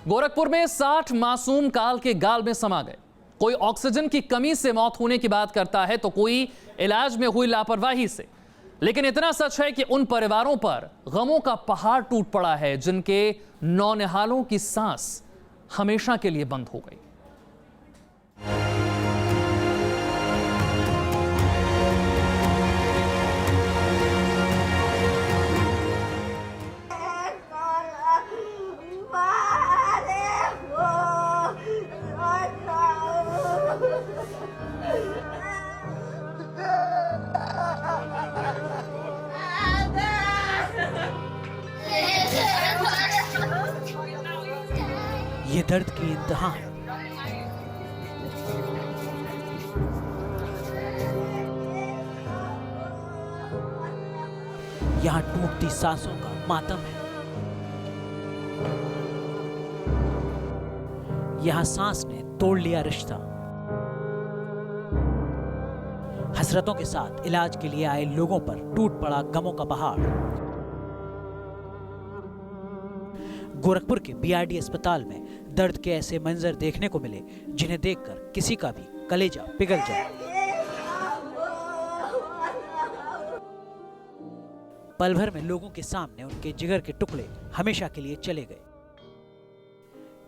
गोरखपुर में 60 मासूम काल के गाल में समा गए। कोई ऑक्सीजन की कमी से मौत होने की बात करता है तो कोई इलाज में हुई लापरवाही से। लेकिन इतना सच है कि उन परिवारों पर गमों का पहाड़ टूट पड़ा है जिनके नौनिहालों की सांस हमेशा के लिए बंद हो गई। ये दर्द की इंतहा है। यहाँ टूटती सांसों का मातम है। यहाँ सांस ने तोड़ लिया रिश्ता। हसरतों के साथ इलाज के लिए आए लोगों पर टूट पड़ा गमों का पहाड़। गोरखपुर के बीआरडी अस्पताल में दर्द के ऐसे मंजर देखने को मिले जिन्हें देखकर किसी का भी कलेजा पिघल जाए। पल भर में लोगों के सामने उनके जिगर के टुकड़े हमेशा के लिए चले गए।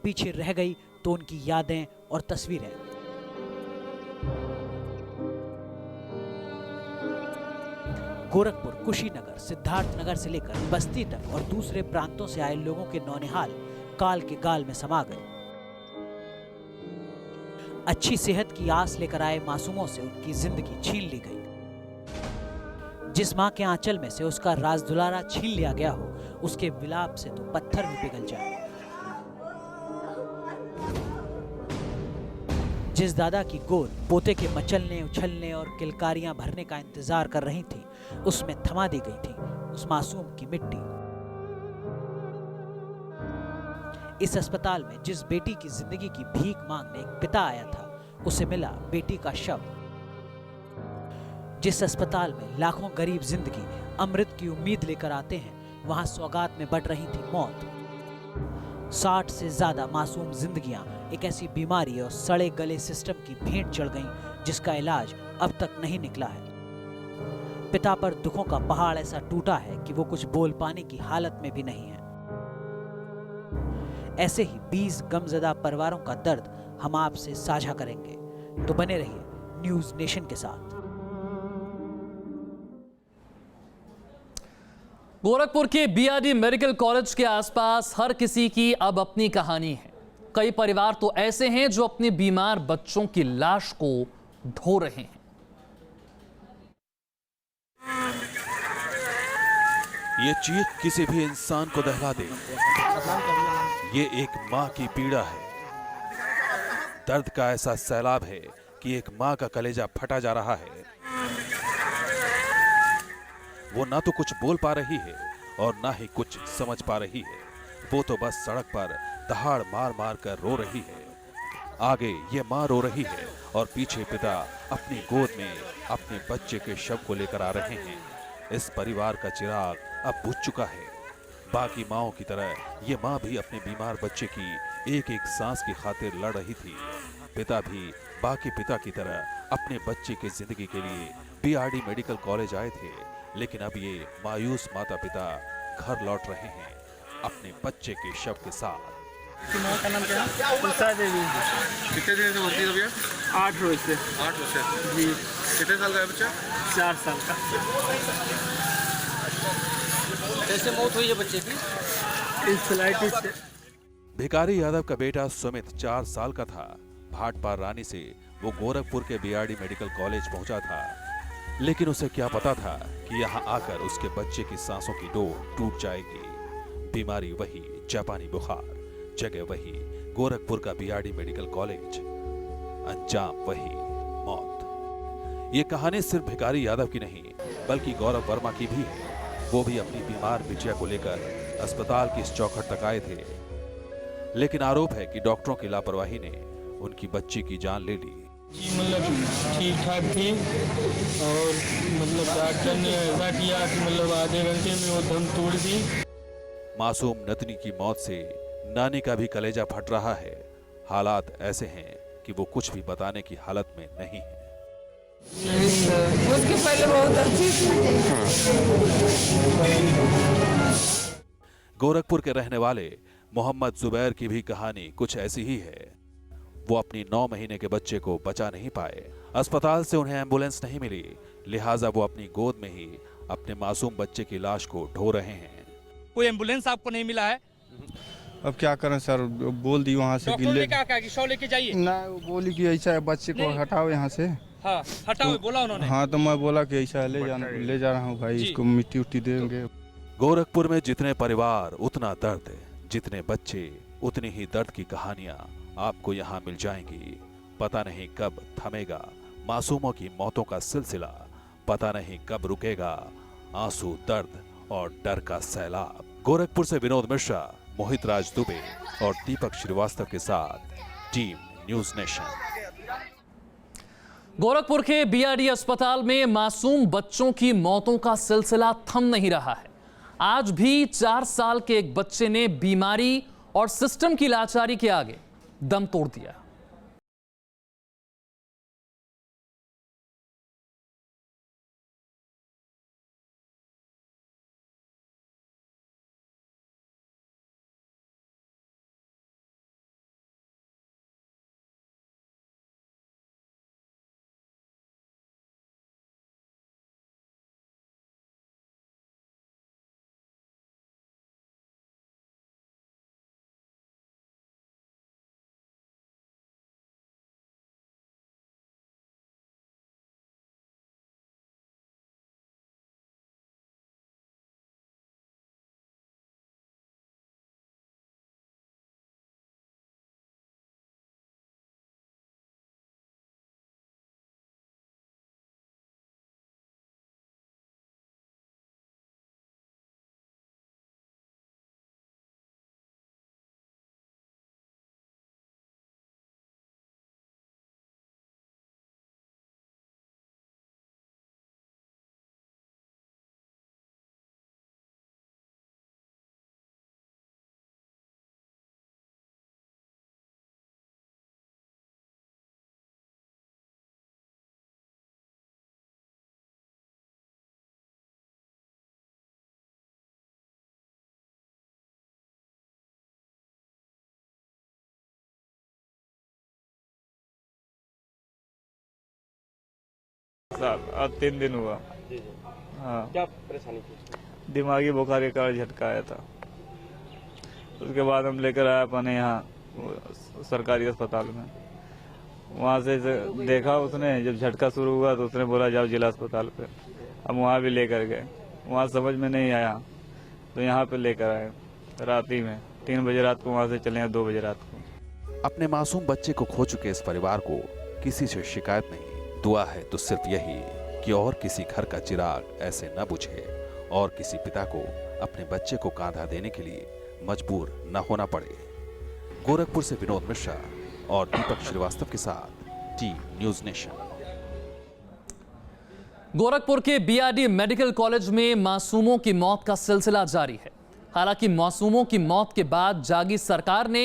पीछे रह गई तो उनकी यादें और तस्वीरें। गोरखपुर, कुशीनगर, सिद्धार्थनगर से लेकर बस्ती तक और दूसरे प्रांतों से आए लोगों के नौनिहाल काल के गाल में समा गए। अच्छी सेहत की आस लेकर आए मासूमों से उनकी जिंदगी छीन ली गई। जिस मां के आंचल में से उसका राज दुलारा छीन लिया गया हो, उसके विलाप से तो पत्थर भी पिघल जाए। जिस दादा की गोद पोते के मचलने, उछलने और किलकारियां भरने का इंतजार कर रही थी, उसमें थमा दी गई थी उस मासूम की मिट्टी। इस अस्पताल में जिस बेटी की जिंदगी की भीख मांगने एक पिता आया था, उसे मिला बेटी का शव। जिस अस्पताल में लाखों गरीब जिंदगी अमृत की उम्मीद लेकर आते हैं, वहां सौगात में बट रही थी मौत। 60 से ज्यादा मासूम जिंदगियां एक ऐसी बीमारी और सड़े गले सिस्टम की भेंट चढ़ गईं जिसका इलाज अब तक नहीं निकला है। पिता पर दुखों का पहाड़ ऐसा टूटा है कि वो कुछ बोल पाने की हालत में भी नहीं है। ऐसे ही 20 गमज़दा परिवारों का दर्द हम आपसे साझा करेंगे, तो बने रहिए न्यूज़ नेशन के साथ। गोरखपुर के बीआरडी मेडिकल कॉलेज के आसपास हर किसी की अब अपनी कहानी है। कई परिवार तो ऐसे हैं जो अपने बीमार बच्चों की लाश को ढो रहे हैं। ये चीख किसी भी इंसान को दहला दे। ये एक माँ की पीड़ा है। दर्द का ऐसा सैलाब है कि एक माँ का कलेजा फटा जा रहा है। वो ना तो कुछ बोल पा रही है और ना ही कुछ समझ पा रही है। वो तो बस सड़क पर दहाड़ मार मार कर रो रही है। आगे ये माँ रो रही है और पीछे पिता अपनी गोद में अपने बच्चे के शव को लेकर आ रहे हैं। इस परिवार का चिराग अब बुझ चुका है। बाकी माँओं की तरह ये माँ भी अपने बीमार बच्चे की एक एक सांस की खातिर लड़ रही थी। पिता भी बाकी पिता की तरह अपने बच्चे की जिंदगी के लिए बीआरडी मेडिकल कॉलेज आए थे, लेकिन अब ये मायूस माता पिता घर लौट रहे हैं अपने बच्चे के शव के साथ। माँ का नाम क्या है? तुलसा देवी। कितने दिन से भर्ती हो गया? 8 रोज से। 8 रोज से जी। कितने साल का है बच्चा? 4 साल का। कैसे मौत हुई है बच्चे की? इंसेफेलाइटिस से। भिकारी यादव का बेटा सुमित 4 साल का था। भाटपार रानी से वो गोरखपुर के बीआरडी मेडिकल कॉलेज पहुंचा था, लेकिन उसे क्या पता था कि यहाँ आकर उसके बच्चे की सांसों की डोर टूट जाएगी। बीमारी वही, जापानी बुखार, जगह वही, गोरखपुर का बीआरडी मेडिकल कॉलेज, अंजाम वही, मौत। ये कहानी सिर्फ भिकारी यादव की नहीं बल्कि गौरव वर्मा की भी है। वो भी अपनी बीमार बिटिया को लेकर अस्पताल की इस चौखट तक आए थे, लेकिन आरोप है कि डॉक्टरों की लापरवाही ने उनकी बच्ची की जान ले ली। मतलब ठीक ठाक थी और मतलब डॉक्टर ने ऐसा किया कि मतलब आधे घंटे में वो दम तोड़ दी। मासूम नतनी की मौत से नानी का भी कलेजा फट रहा है। हालात ऐसे हैं कि वो कुछ भी बताने की हालत में नहीं है। उसके पहले बहुत अच्छी थी। गोरखपुर के रहने वाले मोहम्मद जुबैर की भी कहानी कुछ ऐसी ही है। वो अपनी 9 महीने के बच्चे को बचा नहीं पाए। अस्पताल से उन्हें एम्बुलेंस नहीं मिली, लिहाजा वो अपनी गोद में ही अपने मासूम बच्चे की लाश को ढो रहे हैं। कोई एम्बुलेंस आपको नहीं मिला है? अब क्या करें सर, बोल दी वहाँ से डॉक्टर ने क्या कहा कि 100 लेके जाइए? ना, वो बोली कि ऐसा है, बच्चे को हटाओ यहाँ से। हाँ, हटाओ बोला उन्होंने। हाँ, तो मैं बोला कि ऐसा है, ले जा रहा हूँ भाई, इसको मिट्टी उट्टी देंगे। गोरखपुर में जितने परिवार उतना दर्द, जितने बच्चे उतनी ही दर्द की कहानियां आपको यहाँ मिल जाएंगी। पता नहीं कब थमेगा मासूमों की मौतों का सिलसिला, पता नहीं कब रुकेगा आंसू, दर्द और डर का सैलाब। गोरखपुर से विनोद मिश्रा, मोहित राज दुबे और दीपक श्रीवास्तव के साथ टीम न्यूज नेशन। गोरखपुर के बीआरडी अस्पताल में मासूम बच्चों की मौतों का सिलसिला थम नहीं रहा है। आज भी 4 साल के एक बच्चे ने बीमारी और सिस्टम की लाचारी के आगे दम तोड़ दिया। साहब आज 3 दिन हुआ। हाँ, क्या परेशानी थी? दिमागी बुखार के कारण झटका आया था। उसके बाद हम लेकर आए अपने यहाँ सरकारी अस्पताल में। वहाँ से देखा उसने, जब झटका शुरू हुआ तो उसने बोला जाओ जिला अस्पताल पे। हम वहाँ भी लेकर गए, वहाँ समझ में नहीं आया तो यहाँ पे लेकर आए रात ही में। 3 बजे रात को वहाँ से चले हैं 2 बजे रात को। अपने मासूम बच्चे को खो चुके इस परिवार को किसी से शिकायत नहीं। दुआ है तो सिर्फ यही कि और किसी घर का चिराग ऐसे न बुझे और किसी पिता को अपने बच्चे को कांधा देने के लिए मजबूर न होना पड़े। गोरखपुर से विनोद मिश्रा और दीपक श्रीवास्तव के साथ टीम न्यूज नेशन। गोरखपुर के बीआरडी मेडिकल कॉलेज में मासूमों की मौत का सिलसिला जारी है। हालांकि मासूमों की मौत के बाद जागी सरकार ने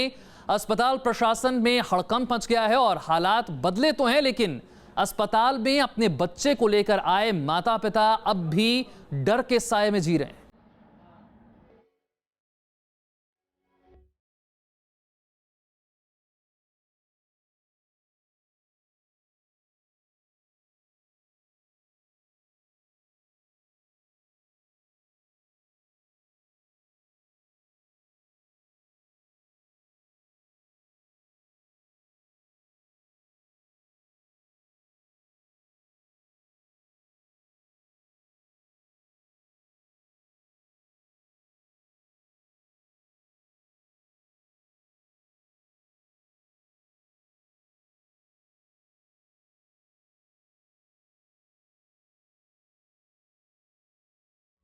अस्पताल प्रशासन में हड़कंप मच गया है और हालात बदले तो हैं, लेकिन अस्पताल में अपने बच्चे को लेकर आए माता पिता अब भी डर के साए में जी रहे हैं।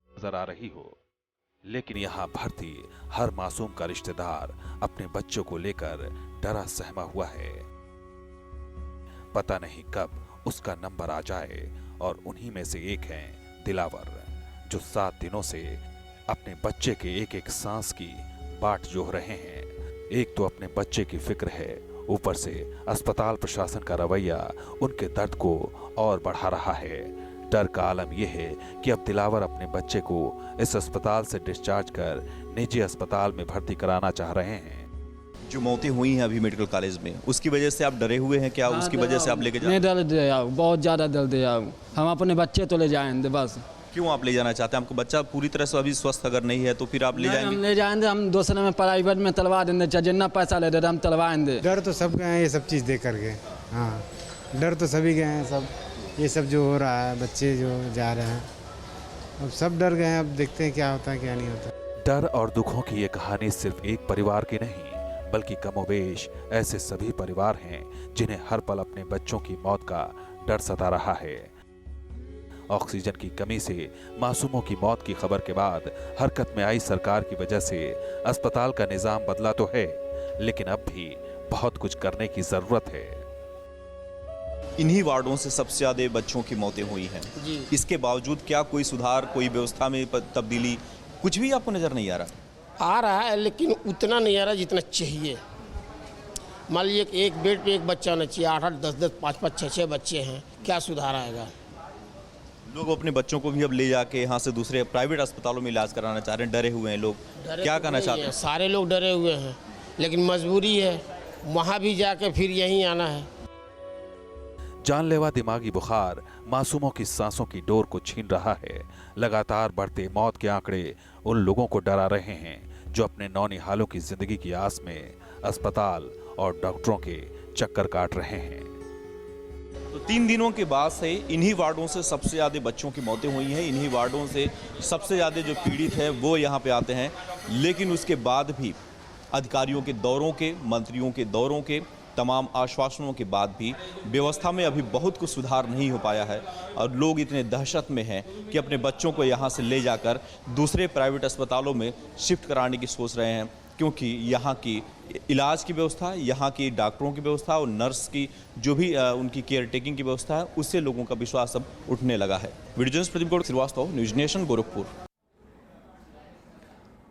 नजर आ रही हो, लेकिन यहाँ भर्ती हर मासूम का रिश्तेदार अपने बच्चों को लेकर डरा सहमा हुआ है। पता नहीं कब उसका नंबर आ जाए और उन्हीं में से एक हैं दिलावर, जो 7 दिनों से अपने बच्चे के एक एक सांस की बाट जोह रहे हैं। एक तो अपने बच्चे की फिक्र है, ऊपर से अस्पताल प्रशासन का रवैया उनके दर्द को और बढ़ा रहा है। डर का आलम यह है कि अब दिलावर अपने बच्चे को इस अस्पताल से डिस्चार्ज कर निजी अस्पताल में भर्ती कराना चाह रहे हैं। जो मौतें हुई हैं अभी मेडिकल कॉलेज में, उसकी वजह से आप डरे हुए हैं क्या? उसकी वजह से आप लेके जा? नहीं डर दिया, बहुत ज़्यादा डर दिया। हम अपने बच्चे तो ले जाएंगे बस। क्यों आप ले जाना चाहते हैं? आपको बच्चा पूरी तरह से अभी स्वस्थ अगर नहीं है तो फिर आप ले जाएंगे? हम ले जाएंगे, हम दूसरे में प्राइवेट में तलवा देंगे, चाहे जितना पैसा ले दे हम तलवाएंगे। डर तो सब गए हैं ये सब चीज़ देख करके। हाँ, डर तो सभी गए हैं, सब ये सब जो हो रहा है, बच्चे जो जा रहे हैं, अब सब डर गए हैं। अब देखते हैं क्या होता है क्या नहीं होता। डर और दुखों की ये कहानी सिर्फ एक परिवार की नहीं, बल्कि कमोबेश ऐसे सभी परिवार हैं जिन्हें हर पल अपने बच्चों की मौत का डर सता रहा है। ऑक्सीजन की कमी से मासूमों की मौत की खबर के बाद हरकत में आई सरकार की वजह से अस्पताल का निजाम बदला तो है, लेकिन अब भी बहुत कुछ करने की जरूरत है। इन्हीं वार्डों से सबसे ज्यादा बच्चों की मौतें हुई हैं। इसके बावजूद क्या कोई सुधार, कोई व्यवस्था में तब्दीली, कुछ भी आपको नजर नहीं आ रहा? आ रहा है लेकिन उतना नहीं आ रहा जितना चाहिए। मान लीजिए एक बेड पे एक बच्चा होना चाहिए, 8-8, 10-10, 5-5, 6-6 बच्चे हैं, क्या सुधार आएगा? लोग अपने बच्चों को भी अब ले जाके यहाँ से दूसरे प्राइवेट अस्पतालों में इलाज कराना चाह रहे हैं, डरे हुए हैं लोग। क्या कहना चाहते हैं? सारे लोग डरे हुए हैं, लेकिन मजबूरी है, वहाँ भी जाके फिर यहीं आना है। जानलेवा दिमागी बुखार मासूमों की सांसों की डोर को छीन रहा है। लगातार बढ़ते मौत के आंकड़े उन लोगों को डरा रहे हैं जो अपने नौनिहालों की जिंदगी की आस में अस्पताल और डॉक्टरों के चक्कर काट रहे हैं। तो 3 दिनों के बाद से इन्हीं वार्डों से सबसे ज़्यादा बच्चों की मौतें हुई हैं। इन्हीं वार्डों से सबसे ज़्यादा जो पीड़ित है वो यहाँ पे आते हैं, लेकिन उसके बाद भी अधिकारियों के दौरों के, मंत्रियों के दौरों के, तमाम आश्वासनों के बाद भी व्यवस्था में अभी बहुत कुछ सुधार नहीं हो पाया है और लोग इतने दहशत में हैं कि अपने बच्चों को यहाँ से ले जाकर दूसरे प्राइवेट अस्पतालों में शिफ्ट कराने की सोच रहे हैं, क्योंकि यहाँ की इलाज की व्यवस्था, यहाँ की डॉक्टरों की व्यवस्था और नर्स की जो भी उनकी केयर टेकिंग की व्यवस्था है, उससे लोगों का विश्वास अब उठने लगा है। Video journalist Pradeep Gaur Srivastava, News Nation, Gorakhpur.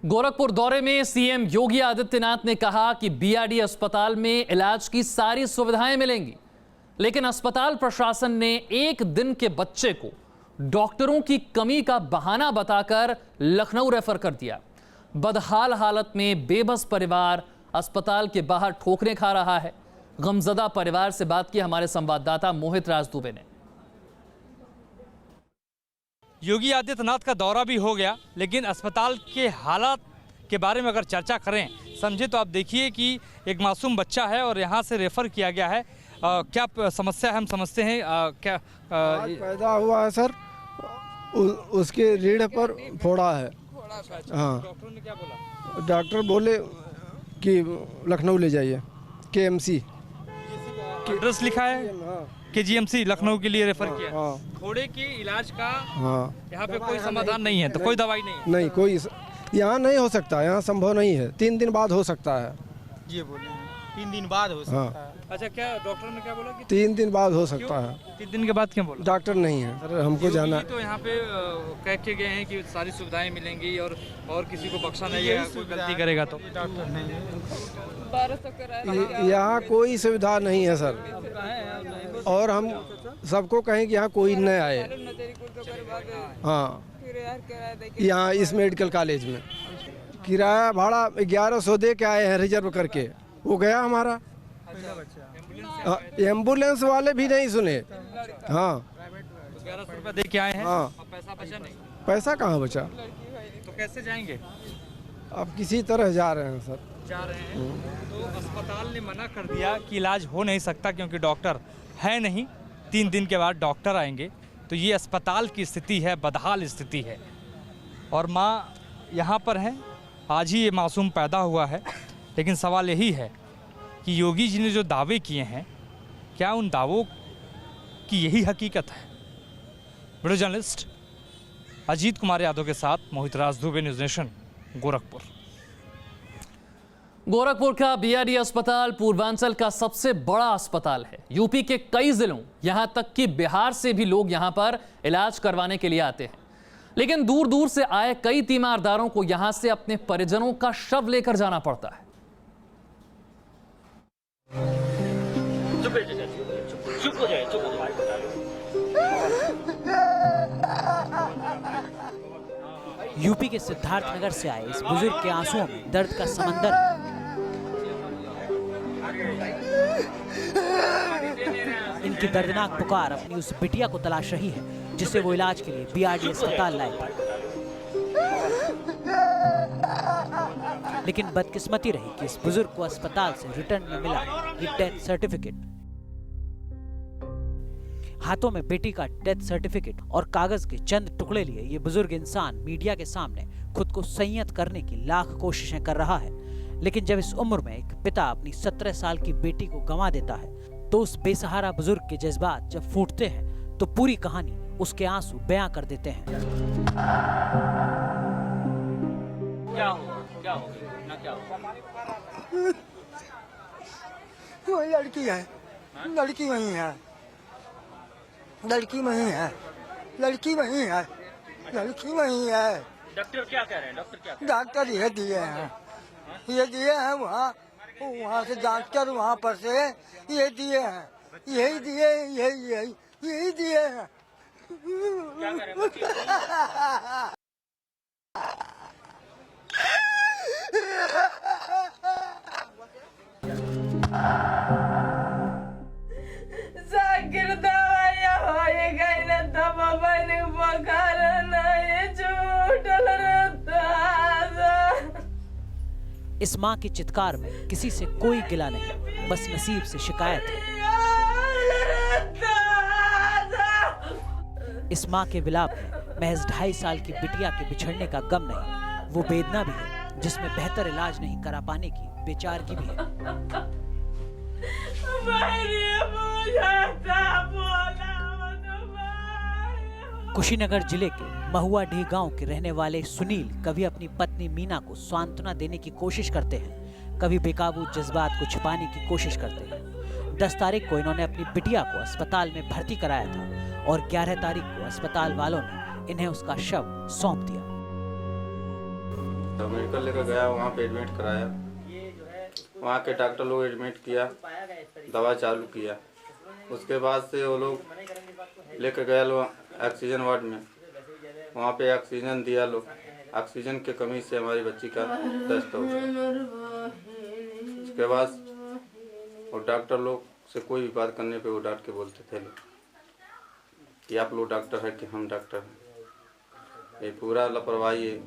Gorakhpur दौरे में सीएम योगी आदित्यनाथ ने कहा कि बीआरडी अस्पताल में इलाज की सारी सुविधाएं मिलेंगी, लेकिन अस्पताल प्रशासन ने एक दिन के बच्चे को डॉक्टरों की कमी का बहाना बताकर लखनऊ रेफर कर दिया। बदहाल हालत में बेबस परिवार अस्पताल के बाहर ठोकरें खा रहा है। गमजदा परिवार से बात की हमारे संवाददाता मोहित राज दुबे ने। योगी आदित्यनाथ का दौरा भी हो गया, लेकिन अस्पताल के हालात के बारे में अगर चर्चा करें, समझे तो आप देखिए कि एक मासूम बच्चा है और यहाँ से रेफर किया गया है। क्या समस्या है हम समझते हैं? क्या पैदा हुआ है सर, उसके रीढ़ पर फोड़ा है। हाँ, डॉक्टर ने क्या बोला? डॉक्टर बोले कि लखनऊ ले जाइए, KMC। एड्रेस लिखा है KGMC लखनऊ के लिए रेफर किया। फोड़े के इलाज का यहाँ पे कोई समाधान नहीं है, तो कोई दवाई नहीं है? नहीं, कोई यहाँ नहीं हो सकता, यहाँ संभव नहीं है। 3 दिन बाद हो सकता है। ये बोले 3 दिन बाद हो सकता है। अच्छा, क्या डॉक्टर ने क्या बोला कि 3 दिन बाद हो सकता है? 3 दिन के बाद क्यों बोला? डॉक्टर नहीं है सर, हमको जाना। तो यहाँ पे कह के गए हैं कि सारी सुविधाएं मिलेंगी और किसी को बख्शा नहीं है, कोई गलती करेगा तो। यहाँ कोई सुविधा नहीं है सर, और हम सबको कहें कि यहाँ कोई न आए। हाँ, यहाँ इस मेडिकल कॉलेज में किराया भाड़ा 1100 दे के आए हैं रिजर्व करके, वो गया हमारा। एम्बुलेंस वाले भी नहीं सुने। हाँ, 1100 रुपये दे के आए हैं। हाँ, पैसा बचा नहीं? पैसा कहाँ बचा? तो कैसे जाएंगे? अब किसी तरह जा रहे हैं सर। जा रहे हैं तो अस्पताल ने मना कर दिया कि इलाज हो नहीं सकता क्योंकि डॉक्टर है नहीं। 3 दिन के बाद डॉक्टर आएंगे। तो ये अस्पताल की स्थिति है, बदहाल स्थिति है। और माँ यहाँ पर है, आज ही ये मासूम पैदा हुआ है, लेकिन सवाल यही है कि योगी जी ने जो दावे किए हैं, क्या उन दावों की यही हकीकत है? वीडियो जर्नलिस्ट अजीत कुमार यादव के साथ मोहित राज दुबे, न्यूज नेशन, गोरखपुर। गोरखपुर का बीआरडी अस्पताल पूर्वांचल का सबसे बड़ा अस्पताल है। यूपी के कई जिलों, यहां तक कि बिहार से भी लोग यहां पर इलाज करवाने के लिए आते हैं, लेकिन दूर दूर से आए कई तीमारदारों को यहां से अपने परिजनों का शव लेकर जाना पड़ता है। चुप हो जाए, चुप हो जाए। यूपी के सिद्धार्थनगर से आए इस बुजुर्ग के आंसुओं में दर्द का समंदर है। इनकी दर्दनाक पुकार अपनी उस बिटिया को तलाश रही है जिसे वो इलाज के लिए बीआरडी अस्पताल लाए थे। लेकिन बदकिस्मती रही कि इस बुजुर्ग को अस्पताल से रिटर्न में मिला ये डेथ सर्टिफिकेट। हाथों में बेटी का डेथ सर्टिफिकेट और कागज के चंद टुकड़े लिए ये बुजुर्ग इंसान मीडिया के सामने खुद को संयत करने की लाख कोशिशें कर रहा है। लेकिन जब इस उम्र में एक पिता अपनी 17 साल की बेटी को गंवा देता है तो उस बेसहारा बुजुर्ग के जज्बात जब फूटते हैं तो पूरी कहानी उसके आंसू बयां कर देते हैं। क्या हुआ? क्या हुआ? ना क्या हुआ? वो लड़की है, लड़की वही है, लड़की वही है, लड़की वही है, लड़की वही है। डॉक्टर क्या कह रहे हैं? डॉक्टर क्या? डॉक्टर ये दिए हैं, ये दिए हैं, वहाँ से डॉक्टर वहाँ पर से ये दिए हैं, यही दिए, यही दिए हैं। क्या कह रहे हैं? जाकिर दवाइया होएगा न दवा बने बकार न ये झूठल रहता। इस माँ के चित्कार में किसी से कोई गिला नहीं, बस नसीब से शिकायत है। इस माँ के विलाप में महज 2.5 साल की बिटिया के बिछड़ने का गम नहीं, वो वेदना भी है जिसमें बेहतर इलाज नहीं करा पाने की बेचारगी भी है। कुशीनगर जिले के महुआडीह गांव के रहने वाले सुनील कभी अपनी पत्नी मीना को सांत्वना देने की कोशिश करते हैं, कभी बेकाबू जज्बात को छिपाने की कोशिश करते हैं। 10 तारीख को इन्होंने अपनी बिटिया को अस्पताल में भर्ती कराया था और 11 तारीख को अस्पताल वालों ने इन्हें उसका शव सौंप दिया। तो मेडिकल लेकर गया, वहाँ पे एडमिट कराया, वहाँ के डॉक्टर लोग एडमिट किया, दवा चालू किया। उसके बाद से वो लोग लेकर गया लोग ऑक्सीजन वार्ड में, वहाँ पे ऑक्सीजन दिया लोग। ऑक्सीजन की कमी से हमारी बच्ची का दस्त हो गया। उसके बाद और डॉक्टर लोग से कोई भी बात करने पे वो डांट के बोलते थे लोग कि आप लोग डॉक्टर है कि हम डॉक्टर हैं। ये पूरा लापरवाही है।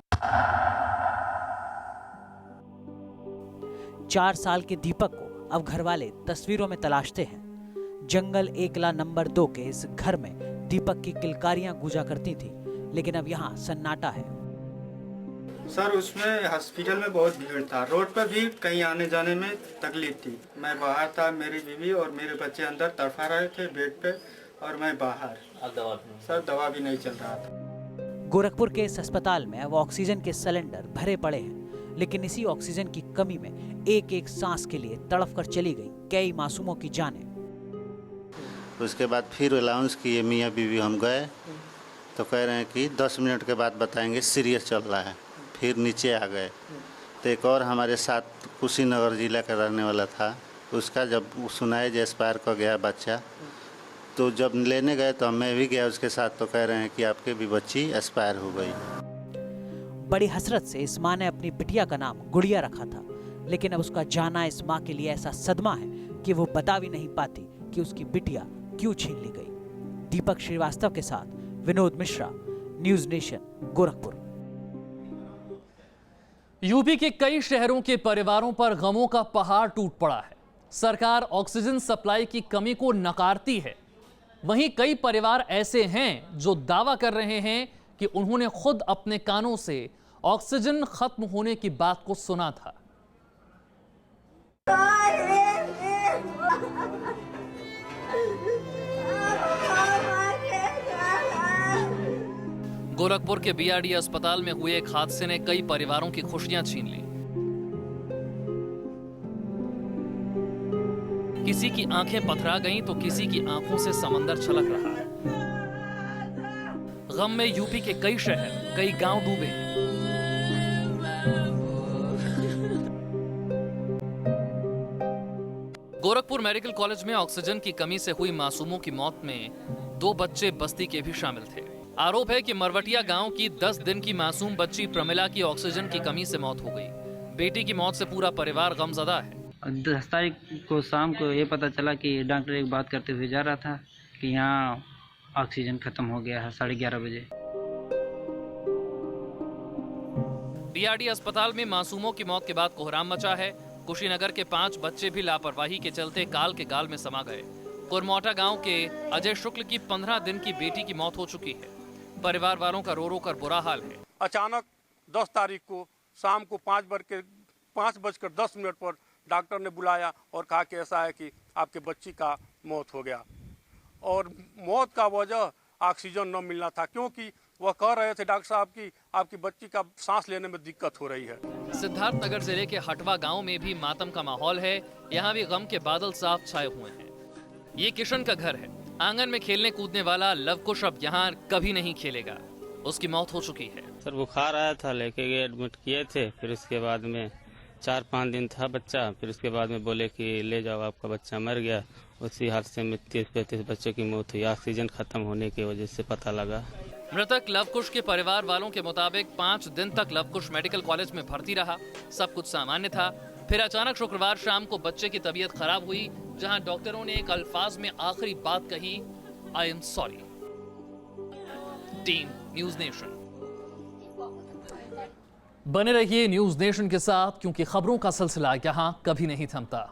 4 साल के दीपक को अब घर वाले तस्वीरों में तलाशते हैं। जंगल एकला नंबर 2 के इस घर में दीपक की किलकारियां गूंजा करती थी, लेकिन अब यहाँ सन्नाटा है। सर उसमें हॉस्पिटल में बहुत भीड़ था, रोड पर भी कहीं आने जाने में तकलीफ थी। मैं बाहर था, मेरी बीवी और मेरे बच्चे अंदर तड़फा रहे थे बेड पे और मैं बाहर। सर दवा भी नहीं चल रहा था। गोरखपुर के इस अस्पताल में अब ऑक्सीजन के सिलेंडर भरे पड़े हैं, लेकिन इसी ऑक्सीजन की कमी में एक एक सांस के लिए तड़प कर चली गई कई मासूमों की जानें। उसके बाद फिर अलाउंस किए, मियाँ बीवी हम गए तो कह रहे हैं कि 10 मिनट के बाद बताएंगे, सीरियस चल रहा है। फिर नीचे आ गए तो एक और हमारे साथ कुशीनगर जिला का रहने वाला था, उसका जब सुनाए जो एक्सपायर कर गया बच्चा, तो जब लेने गए तो मैं भी गया उसके साथ, तो कह रहे हैं कि आपके भी बच्ची एक्सपायर हो गई। बड़ी हसरत से इस माँ ने अपनी बिटिया का नाम गुड़िया रखा था, लेकिन अब उसका जाना इस माँ के लिए ऐसा सदमा है कि वो बता भी नहीं पाती कि उसकी बिटिया क्यों छीन ली गई। दीपक श्रीवास्तव के साथ Vinod Mishra, news nation, Gorakhpur. UP के कई शहरों के परिवारों पर गमों का पहाड़ टूट पड़ा है। सरकार ऑक्सीजन सप्लाई की कमी को नकारती है, वहीं कई परिवार ऐसे हैं जो दावा कर रहे हैं कि उन्होंने खुद अपने कानों से ऑक्सीजन खत्म होने की बात को सुना था। गोरखपुर के बीआरडी अस्पताल में हुए एक हादसे ने कई परिवारों की खुशियां छीन ली। किसी की आंखें पथरा गईं तो किसी की आंखों से समंदर छलक रहा है। गम में यूपी के कई शहर, कई गांव डूबे हैं। गोरखपुर मेडिकल कॉलेज में ऑक्सीजन की कमी से हुई मासूमों की मौत में 2 बच्चे बस्ती के भी शामिल थे। आरोप है कि मरवटिया गांव की 10 दिन की मासूम बच्ची प्रमिला की ऑक्सीजन की कमी से मौत हो गई। बेटी की मौत से पूरा परिवार गमजदा है। 10 तारीख को शाम को ये पता चला कि डॉक्टर एक बात करते हुए जा रहा था कि यहाँ ऑक्सीजन खत्म हो गया है 11:30 बजे। बीआरडी अस्पताल में मासूमों की मौत के बाद कोहराम मचा है। कुशीनगर के 5 बच्चे भी लापरवाही के चलते काल के गाल में समा गए। कुरमौटा गांव के अजय शुक्ल की 15 दिन की बेटी की मौत हो चुकी है। परिवार वालों का रो रो कर बुरा हाल है। अचानक 10 तारीख को शाम को 5:10 पर डॉक्टर ने बुलाया और कहा कि ऐसा है कि आपके बच्ची का मौत हो गया और मौत का वजह ऑक्सीजन न मिलना था, क्योंकि वह कह रहे थे डॉक्टर साहब की आपकी बच्ची का सांस लेने में दिक्कत हो रही है। सिद्धार्थनगर जिले के हटवा गांव में भी मातम का माहौल है। यहाँ भी गम के बादल साफ छाए हुए हैं। ये किशन का घर है। आंगन में खेलने कूदने वाला लवकुश अब यहाँ कभी नहीं खेलेगा। उसकी मौत हो चुकी है। सर बुखार आया था, लेके गए एडमिट किए थे। फिर उसके बाद में 4-5 दिन था बच्चा। फिर उसके बाद में बोले कि ले जाओ आपका बच्चा मर गया। उसी हादसे में 30-35 बच्चों की मौत हुई। ऑक्सीजन खत्म होने की वजह से पता लगा। मृतक लवकुश के परिवार वालों के मुताबिक 5 दिन तक लवकुश मेडिकल कॉलेज में भर्ती रहा। सब कुछ सामान्य था। फिर अचानक शुक्रवार शाम को बच्चे की तबीयत खराब हुई, जहां डॉक्टरों ने एक अल्फाज में आखिरी बात कही, I am sorry. Team news nation. बने रहिए न्यूज नेशन के साथ, क्योंकि खबरों का सिलसिला यहां कभी नहीं थमता।